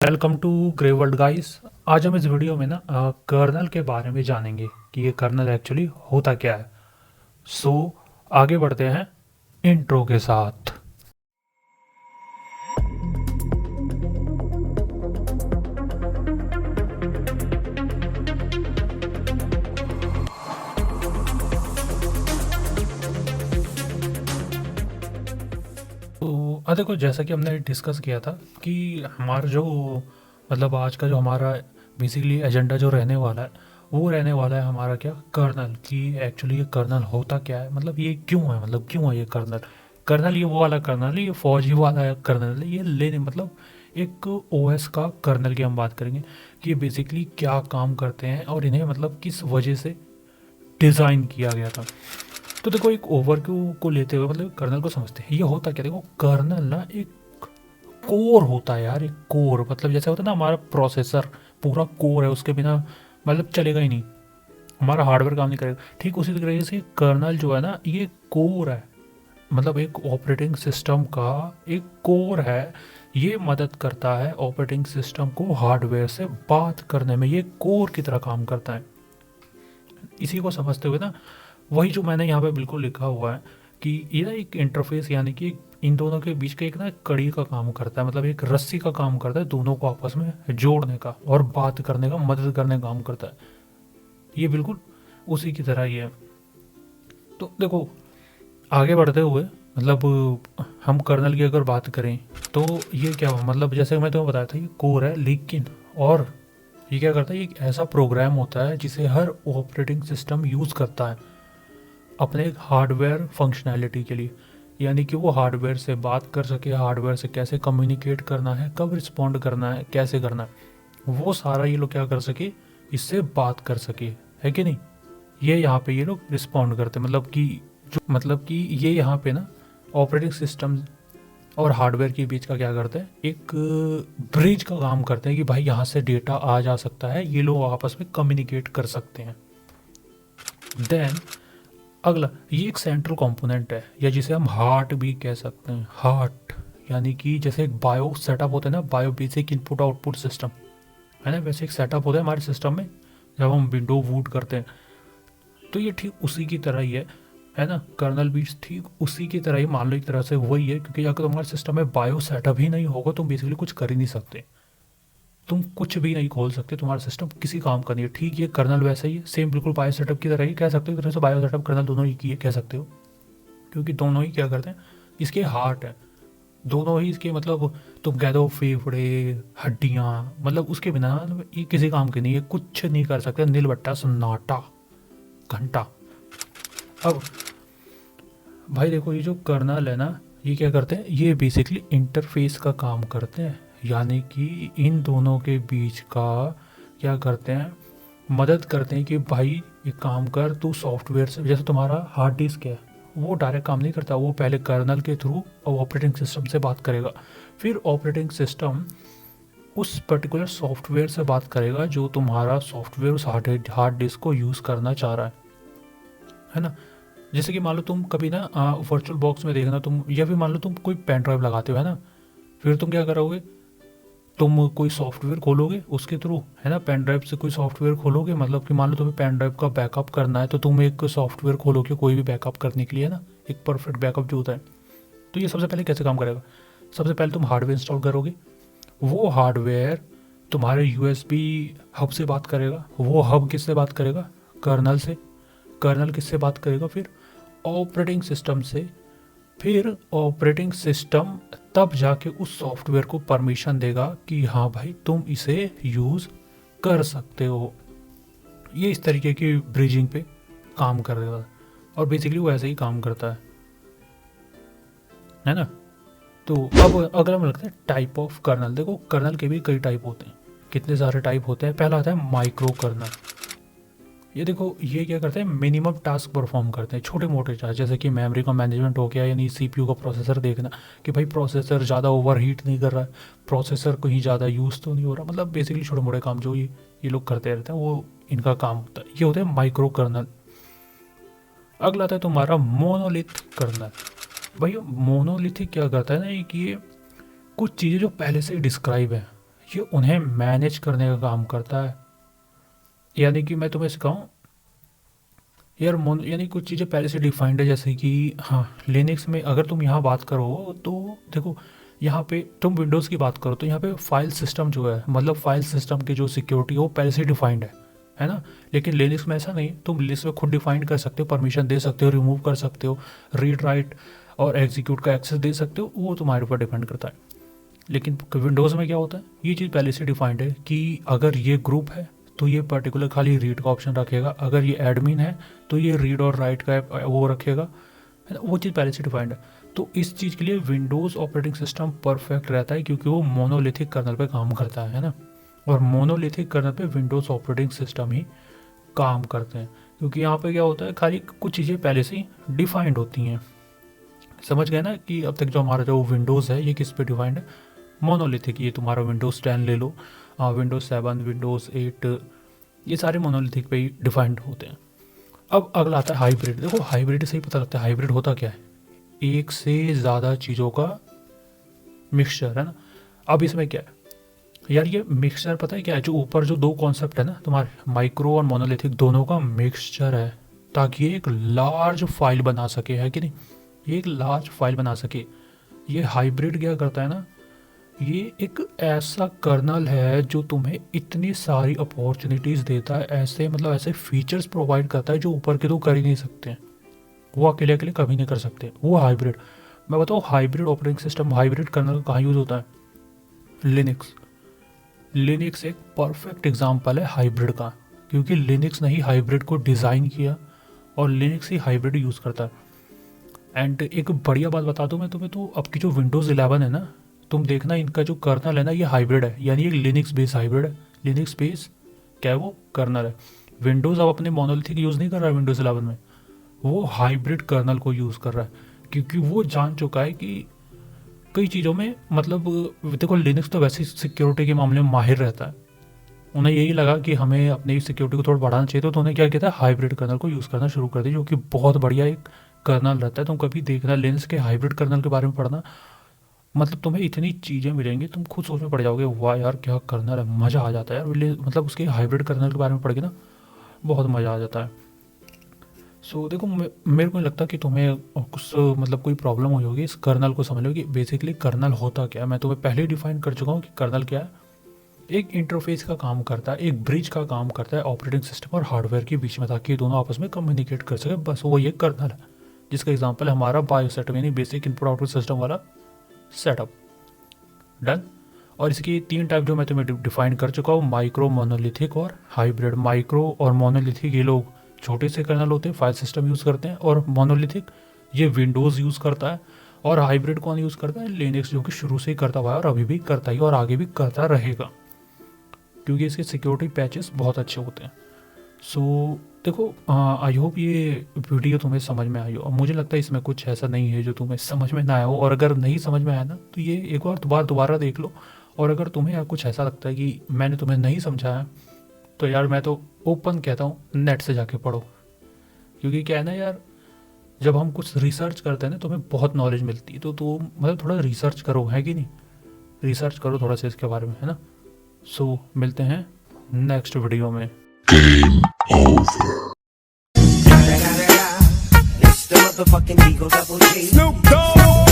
Welcome to grey world guys. आज हम इस वीडियो में ना कर्नल के बारे में जानेंगे कि ये कर्नल एक्चुअली होता क्या है। सो आगे बढ़ते हैं इंट्रो के साथ। तो देखो, जैसा कि हमने डिस्कस किया था कि हमारा जो मतलब आज का जो हमारा बेसिकली एजेंडा जो रहने वाला है वो रहने वाला है हमारा क्या, कर्नल। कि एक्चुअली ये कर्नल होता क्या है, मतलब ये क्यों है, मतलब क्यों है ये कर्नल। कर्नल ये वो वाला कर्नल है, ये फौजी वाला कर्नल है, ये लेने मतलब एक ओएस का कर्नल की हम बात करेंगे कि ये बेसिकली क्या काम करते हैं और इन्हें मतलब किस वजह से डिज़ाइन किया गया था। तो देखो, एक ओवरव्यू को लेते हुए मतलब कर्नल को समझते हैं। ये होता क्या, देखो कर्नल ना एक कोर होता है यार। एक कोर मतलब जैसे होता है ना हमारा प्रोसेसर पूरा कोर है, उसके बिना मतलब चलेगा ही नहीं, हमारा हार्डवेयर काम नहीं करेगा। ठीक उसी तरीके से कर्नल जो है ना ये कोर है, मतलब एक ऑपरेटिंग सिस्टम का एक कोर है। ये मदद करता है ऑपरेटिंग सिस्टम को हार्डवेयर से बात करने में, ये कोर की तरह काम करता है। इसी को समझते हुए ना वही जो मैंने यहाँ पे बिल्कुल लिखा हुआ है कि ये ना एक इंटरफेस यानी कि इन दोनों के बीच का एक ना कड़ी का काम करता है, मतलब एक रस्सी का काम करता है दोनों को आपस में जोड़ने का और बात करने का, मदद करने का काम करता है। ये बिल्कुल उसी की तरह ही है। तो देखो, आगे बढ़ते हुए मतलब हम कर्नल की अगर बात करें तो ये क्या हुआ, मतलब जैसे मैं तुम्हें बताया था ये कोर है, लेकिन और ये क्या करता है, ये एक ऐसा प्रोग्राम होता है जिसे हर ऑपरेटिंग सिस्टम यूज़ करता है अपने एक हार्डवेयर फंक्शनैलिटी के लिए। यानी कि वो हार्डवेयर से बात कर सके, हार्डवेयर से कैसे कम्युनिकेट करना है, कब रिस्पॉन्ड करना है, कैसे करना है, वो सारा ये लोग क्या कर सके, इससे बात कर सके, है कि नहीं। ये यहाँ पे ये लोग रिस्पॉन्ड करते मतलब कि जो मतलब कि ये यहाँ पे ना ऑपरेटिंग सिस्टम और हार्डवेयर के बीच का क्या करते हैं, एक ब्रिज का काम करते हैं कि भाई यहाँ से डेटा आ जा सकता है, ये लोग आपस में कम्युनिकेट कर सकते हैं। देन अगला, ये एक सेंट्रल कंपोनेंट है या जिसे हम हार्ट भी कह सकते हैं। हार्ट यानी कि जैसे एक बायो सेटअप होता है ना, bio basic input output system है ना, वैसे एक सेटअप होता है हमारे सिस्टम में जब हम विंडो बूट करते हैं। तो ये ठीक उसी की तरह ही है ना। कर्नल भी ठीक उसी की तरह ही मान लो, एक तरह से वही है, क्योंकि अगर तुम्हारे सिस्टम में बायो सेटअप ही नहीं होगा तुम बेसिकली कुछ कर ही नहीं सकते, तुम कुछ भी नहीं खोल सकते, तुम्हारा सिस्टम किसी काम का नहीं है। ठीक, ये कर्नल वैसा ही है, सेम बिल्कुल बायो सेटअप की तरह ही कह सकते हो, एक तरह से बायो सेटअप कर्नल दोनों ही की कह सकते हो, क्योंकि दोनों ही क्या करते हैं, इसके हार्ट है दोनों ही इसके, मतलब तुम कह दो फेफड़े, हड्डियाँ, मतलब उसके बिना ये किसी काम के नहीं है, कुछ नहीं कर सकते, नील बट्टा सन्नाटा घंटा। अब भाई देखो, ये जो कर्नल है ना ये क्या करते हैं, ये बेसिकली इंटरफेस का काम करते हैं, यानी कि इन दोनों के बीच का क्या करते हैं, मदद करते हैं कि भाई ये काम कर, तू सॉफ्टवेयर से, जैसे तुम्हारा हार्ड डिस्क है वो डायरेक्ट काम नहीं करता, वो पहले कर्नल के थ्रू और ऑपरेटिंग सिस्टम से बात करेगा, फिर ऑपरेटिंग सिस्टम उस पर्टिकुलर सॉफ्टवेयर से बात करेगा जो तुम्हारा सॉफ्टवेयर उस हार्ड डिस्क को यूज़ करना चाह रहा है ना। जैसे कि मान लो तुम कभी ना वर्चुअल बॉक्स में देखना तुम, या फिर मान लो तुम कोई पेन ड्राइव लगाते हो है ना, फिर तुम क्या करोगे, तुम कोई सॉफ्टवेयर खोलोगे उसके थ्रू, है ना, पेन ड्राइव से कोई सॉफ्टवेयर खोलोगे, मतलब कि मान लो तुम्हें पेन ड्राइव का बैकअप करना है तो तुम एक सॉफ्टवेयर खोलोगे कोई भी बैकअप करने के लिए, है ना, एक परफेक्ट बैकअप जो होता है। तो ये सबसे पहले कैसे काम करेगा, सबसे पहले तुम हार्डवेयर इंस्टॉल करोगे, वो हार्डवेयर तुम्हारे यूएसबी हब से बात करेगा, वो हब किससे बात करेगा, कर्नल से, कर्नल किससे बात करेगा, फिर ऑपरेटिंग सिस्टम से, फिर ऑपरेटिंग सिस्टम तब जाके उस सॉफ्टवेयर को परमिशन देगा कि हाँ भाई तुम इसे यूज़ कर सकते हो। ये इस तरीके की ब्रिजिंग पे काम कर देगा और बेसिकली वो ऐसे ही काम करता है ना। तो अब अगर हमें लगता है टाइप ऑफ कर्नल, देखो कर्नल के भी कई टाइप होते हैं, कितने सारे टाइप होते हैं। पहला आता है माइक्रो कर्नल। ये देखो, ये क्या करते हैं, मिनिमम टास्क परफॉर्म करते हैं, छोटे मोटे टास्क, जैसे कि मेमोरी का मैनेजमेंट हो गया, यानी सीपीयू का प्रोसेसर देखना कि भाई प्रोसेसर ज़्यादा ओवरहीट नहीं कर रहा है, प्रोसेसर कहीं ज़्यादा यूज़ तो नहीं हो रहा, मतलब बेसिकली छोटे मोटे काम जो ये लोग करते रहते हैं वो इनका काम होता है, ये होते हैं माइक्रो कर्नल। अगला आता है तुम्हारा मोनोलिथ कर्नल। भाई मोनोलिथिक क्या करता है ना कि ये कुछ चीज़ें जो पहले से ही डिस्क्राइब है, ये उन्हें मैनेज करने का काम करता है। यानी कि मैं तुम्हें सिखाऊं यार, यानी कुछ चीज़ें पहले से डिफाइंड है, जैसे कि हाँ, लिनक्स में अगर तुम यहाँ बात करो तो देखो, यहाँ पे तुम विंडोज़ की बात करो तो यहाँ पे फाइल सिस्टम जो है, मतलब फाइल सिस्टम की जो सिक्योरिटी है वो पहले से डिफाइंड है ना। लेकिन लिनक्स में ऐसा नहीं, तुम लिनक्स में खुद डिफाइन कर सकते हो, परमिशन दे सकते हो, रिमूव कर सकते हो, रीड राइट और एग्जीक्यूट का एक्सेस दे सकते हो, वो तुम्हारे ऊपर डिपेंड करता है। लेकिन विंडोज़ में क्या होता है, ये चीज़ पहले से डिफाइंड है कि अगर ये ग्रुप है तो ये पर्टिकुलर खाली रीड का ऑप्शन रखेगा, अगर ये एडमिन है तो ये रीड और राइट का वो रखेगा, है ना। वो चीज़ पहले से डिफाइंड है। तो इस चीज़ के लिए विंडोज़ ऑपरेटिंग सिस्टम परफेक्ट रहता है, क्योंकि वो मोनोलिथिक कर्नल पे काम करता है ना। और मोनोलिथिक कर्नल पे विंडोज़ ऑपरेटिंग सिस्टम ही काम करते हैं, क्योंकि यहाँ पे क्या होता है, खाली कुछ चीज़ें पहले से ही डिफाइंड होती हैं। समझ गए ना कि अब तक जो हमारा जो विंडोज़ है ये किस पे डिफाइंड है, मोनोलिथिक। ये तुम्हारा विंडोज़ 10 ले लो, विंडोज़ 7, विंडोज़ 8, ये सारे मोनोलिथिक पे ही डिफाइंड होते हैं। अब अगला आता है हाइब्रिड। देखो हाइब्रिड से ही पता लगता है हाइब्रिड होता क्या है, एक से ज़्यादा चीज़ों का मिक्सचर, है ना। अब इसमें क्या है यार, ये मिक्सचर पता है क्या है, जो ऊपर जो दो कॉन्सेप्ट है ना तुम्हारे, माइक्रो और मोनोलिथिक, दोनों का मिक्सचर है, ताकि ये एक लार्ज फाइल बना सके, है कि नहीं। ये एक लार्ज फाइल बना सके। ये हाइब्रिड क्या करता है ना, ये एक ऐसा कर्नल है जो तुम्हें इतनी सारी अपॉर्चुनिटीज़ देता है, ऐसे मतलब ऐसे फीचर्स प्रोवाइड करता है जो ऊपर के तो कर ही नहीं सकते, वो अकेले अकेले कभी नहीं कर सकते, वो हाइब्रिड। मैं बताऊँ hybrid operating system, hybrid kernel कहाँ यूज़ होता है, लिनक्स। लिनक्स एक परफेक्ट एग्जाम्पल है हाइब्रिड का, क्योंकि लिनक्स ने ही हाइब्रिड को डिज़ाइन किया और लिनक्स ही हाइब्रिड यूज़ करता है। एंड एक बढ़िया बात बता दूँ मैं तुम्हें, तो अब की जो विंडोज़ 11 है ना, तुम देखना इनका जो कर्नल है ना ये हाइब्रिड है, यानी एक लिनक्स बेस हाइब्रिड है। लिनक्स बेस क्या है, वो कर्नल है। विंडोज़ अब अपने मोनोलिथिक यूज़ नहीं कर रहा है विंडोज़ 11 में, वो हाइब्रिड कर्नल को यूज़ कर रहा है, क्योंकि वो जान चुका है कि कई चीज़ों में, मतलब देखो लिनक्स तो वैसे सिक्योरिटी के मामले में माहिर रहता है, उन्हें यही लगा कि हमें अपनी सिक्योरिटी को थोड़ा बढ़ाना चाहिए, तो उन्होंने क्या किया था, हाइब्रिड कर्नल को यूज़ करना शुरू कर दिया, जो कि बहुत बढ़िया एक कर्नल रहता है। तुम कभी देखना लिनक्स के हाइब्रिड कर्नल के बारे में पढ़ना, मतलब तुम्हें इतनी चीज़ें मिलेंगी, तुम खुद सोच में पड़ जाओगे, वाह यार क्या कर्नल है, मज़ा आ जाता है यार। मतलब उसके हाइब्रिड कर्नल के बारे में पढ़ के ना बहुत मज़ा आ जाता है। सो देखो मेरे को नहीं लगता कि तुम्हें कुछ मतलब कोई प्रॉब्लम हुई होगी इस कर्नल को समझ लो कि बेसिकली कर्नल होता क्या है। मैं तुम्हें पहले ही डिफाइन कर चुका हूँ कि कर्नल क्या है, एक इंटरफेस का काम करता है, एक ब्रिज का काम करता है ऑपरेटिंग सिस्टम और हार्डवेयर के बीच में, ताकि दोनों आपस में कम्युनिकेट कर सके, बस वो ये कर्नल है, जिसका एग्जाम्पल है हमारा बायोसेटअप, यानी बेसिक इनपुट आउटपुट सिस्टम वाला सेटअप। डन। और इसकी 3 टाइप जो मैं तुम्हें डिफाइन कर चुका हूँ, माइक्रो, मोनोलिथिक और हाइब्रिड। माइक्रो और मोनोलिथिक ये लोग छोटे से कर्नल होते हैं, फाइल सिस्टम यूज़ करते हैं, और मोनोलिथिक ये विंडोज़ यूज़ करता है, और हाइब्रिड कौन यूज़ करता है, लिनक्स, जो कि शुरू से ही करता हुआ है और अभी भी करता ही और आगे भी करता रहेगा, क्योंकि इसके सिक्योरिटी पैचेस बहुत अच्छे होते हैं। सो देखो आई होप ये वीडियो तुम्हें समझ में आई हो, और मुझे लगता है इसमें कुछ ऐसा नहीं है जो तुम्हें समझ में ना आया हो, और अगर नहीं समझ में आया ना तो ये एक बार दोबारा देख लो। और अगर तुम्हें यार कुछ ऐसा लगता है कि मैंने तुम्हें नहीं समझाया, तो यार मैं तो ओपन कहता हूँ नेट से जाके पढ़ो, क्योंकि क्या है ना यार, जब हम कुछ रिसर्च करते हैं ना तो हमें बहुत नॉलेज मिलती है, तो मतलब थोड़ा रिसर्च करो, है कि नहीं, रिसर्च करो थोड़ा सा इसके बारे में, है ना। सो मिलते हैं नेक्स्ट वीडियो में। It's the motherfucking Eagle Double G. Snoop Dogg.